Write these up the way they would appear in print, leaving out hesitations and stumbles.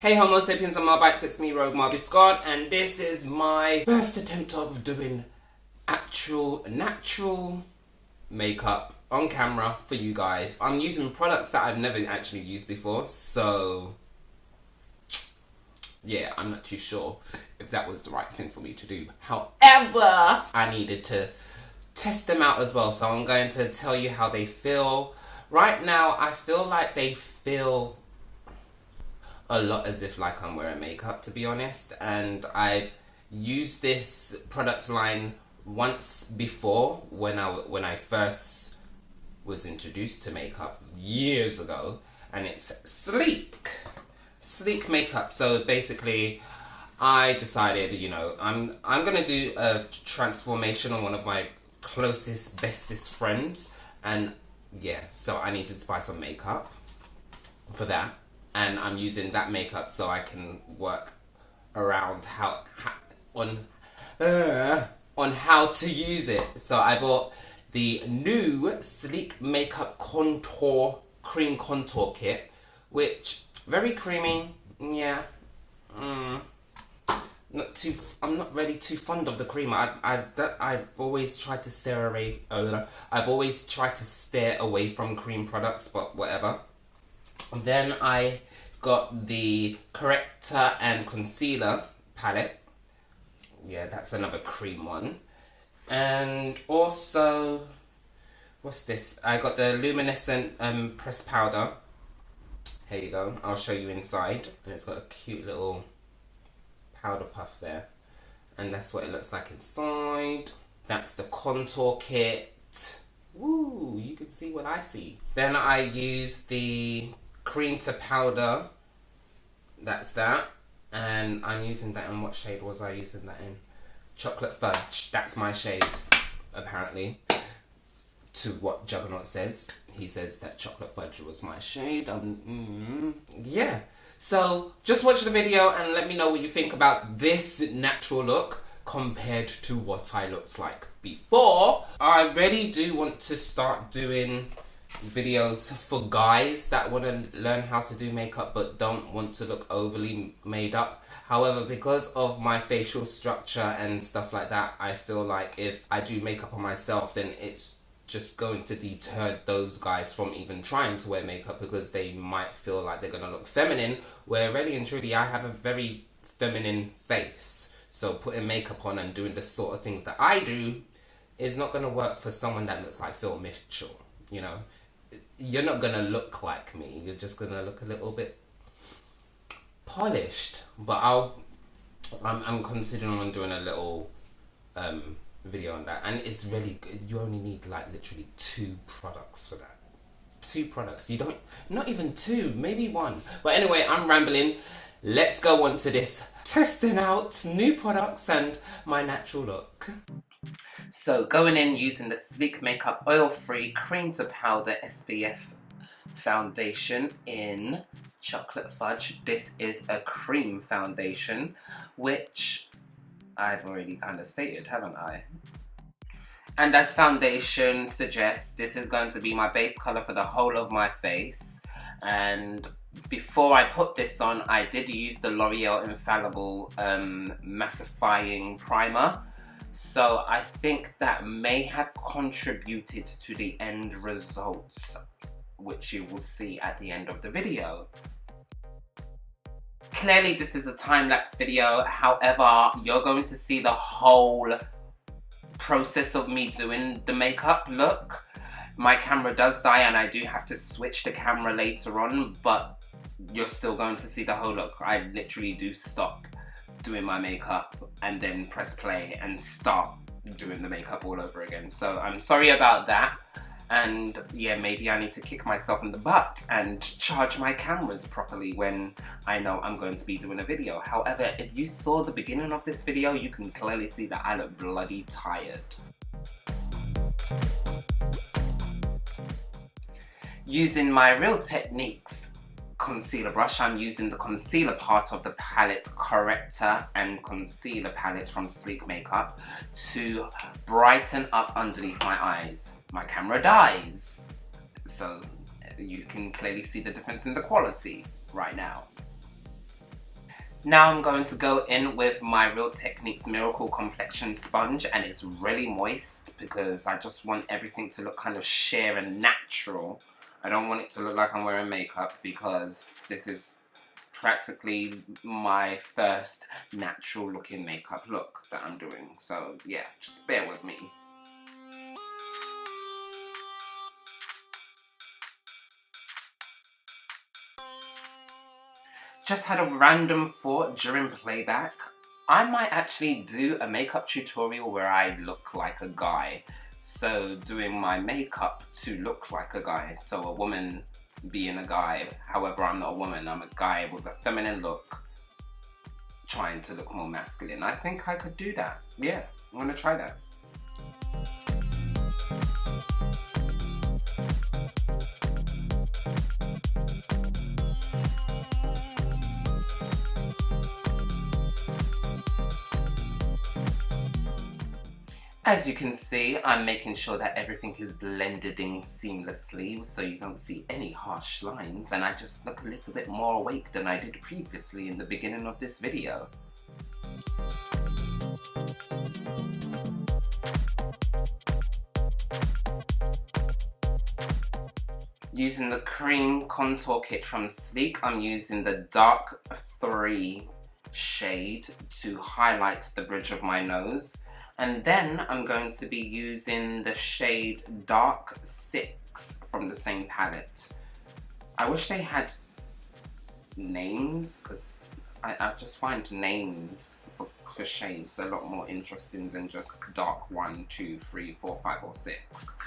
Hey Homo sapiens and Marbites, it's me Rogue Marby Scott, and this is my first attempt of doing actual natural makeup on camera for you guys. I'm using products that I've never actually used before, so yeah, I'm not too sure if that was the right thing for me to do. However, I needed to test them out as well, so I'm going to tell you how they feel. Right now, I feel like they feel a lot as if like I'm wearing makeup, to be honest, and I've used this product line once before when I first was introduced to makeup years ago, and it's sleek makeup. So basically I decided, you know, I'm gonna do a transformation on one of my closest, bestest friends, and yeah, so I needed to buy some makeup for that, and I'm using that makeup so I can work around on how to use it. So I bought the new Sleek Makeup Cream Contour Kit, which very creamy. Yeah, I'm not really too fond of the cream. I've always tried to stare away. I've always tried to stare away from cream products, but whatever. And then I got the corrector and concealer palette. Yeah, that's another cream one. And also, what's this? I got the luminescent pressed powder. Here you go. I'll show you inside. And it's got a cute little powder puff there. And that's what it looks like inside. That's the contour kit. Woo, you can see what I see. Then I used the cream to powder. That's that. And I'm using that in, what shade was I using that in? Chocolate Fudge. That's my shade, apparently, to what Juggernaut says. He says that Chocolate Fudge was my shade. Yeah. So just watch the video and let me know what you think about this natural look compared to what I looked like before. I really do want to start doing videos for guys that want to learn how to do makeup but don't want to look overly made up. However, because of my facial structure and stuff like that, I feel like if I do makeup on myself, then it's just going to deter those guys from even trying to wear makeup, because they might feel like they're going to look feminine, where really and truly I have a very feminine face. So putting makeup on and doing the sort of things that I do is not going to work for someone that looks like Phil Mitchell, you know. You're not going to look like me. You're just going to look a little bit polished. But I'm considering on doing a little video on that. And it's really good. You only need like literally 2 products for that. 2 products. You don't, not even 2, maybe 1. But anyway, I'm rambling. Let's go on to this testing out new products and my natural look. So going in using the Sleek Makeup Oil-Free Cream to Powder SPF foundation in Chocolate Fudge. This is a cream foundation, which I've already kind of stated, haven't I? And as foundation suggests, this is going to be my base color for the whole of my face. And before I put this on, I did use the L'Oreal Infallible mattifying primer. So I think that may have contributed to the end results, which you will see at the end of the video. Clearly this is a time-lapse video, however, you're going to see the whole process of me doing the makeup look. My camera does die and I do have to switch the camera later on, but you're still going to see the whole look. I literally do stop doing my makeup and then press play and start doing the makeup all over again. So I'm sorry about that, and yeah, maybe I need to kick myself in the butt and charge my cameras properly when I know I'm going to be doing a video. However, if you saw the beginning of this video, you can clearly see that I look bloody tired. Using my Real Techniques concealer brush, I'm using the concealer part of the palette, corrector and concealer palette from Sleek Makeup, to brighten up underneath my eyes. My camera dies, so you can clearly see the difference in the quality right now. Now I'm going to go in with my Real Techniques Miracle Complexion Sponge, and it's really moist because I just want everything to look kind of sheer and natural. I don't want it to look like I'm wearing makeup because this is practically my first natural looking makeup look that I'm doing. So yeah, just bear with me. Just had a random thought during playback. I might actually do a makeup tutorial where I look like a guy. So doing my makeup to look like a guy. So a woman being a guy. However, I'm not a woman. I'm a guy with a feminine look trying to look more masculine. I think I could do that. Yeah, I'm gonna try that. As you can see, I'm making sure that everything is blended in seamlessly so you don't see any harsh lines, and I just look a little bit more awake than I did previously in the beginning of this video. Using the cream contour kit from Sleek, I'm using the Dark 3 shade to highlight the bridge of my nose. And then I'm going to be using the shade Dark 6 from the same palette. I wish they had names, because I just find names for shades a lot more interesting than just dark 1, 2, 3, 4, 5, or 6.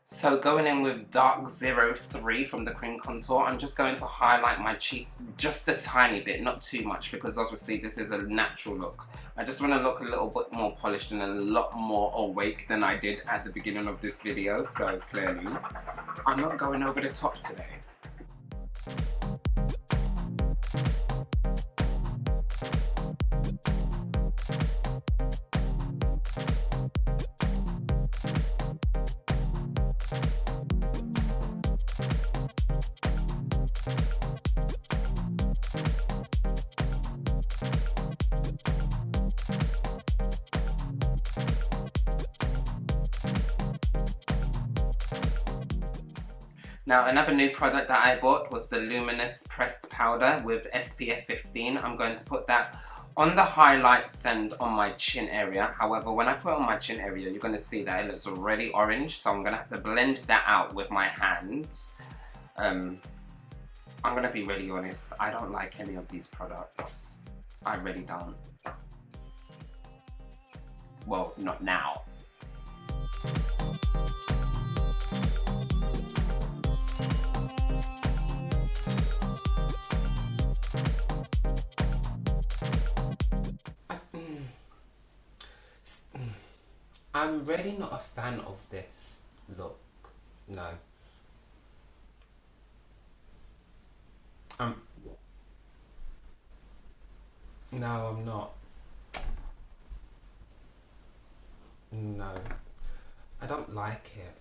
So going in with Dark 03 from the cream contour, I'm just going to highlight my cheeks just a tiny bit, not too much, because obviously this is a natural look. I just want to look a little bit more polished and a lot more awake than I did at the beginning of this video, so clearly I'm not going over the top today. Now, another new product that I bought was the Luminous Pressed Powder with SPF 15. I'm going to put that on the highlights and on my chin area. However, when I put it on my chin area, you're going to see that it looks already orange, so I'm going to have to blend that out with my hands. I'm going to be really honest, I don't like any of these products. I really don't. Well, not now. I'm really not a fan of this look. No. No, I'm not. No. I don't like it.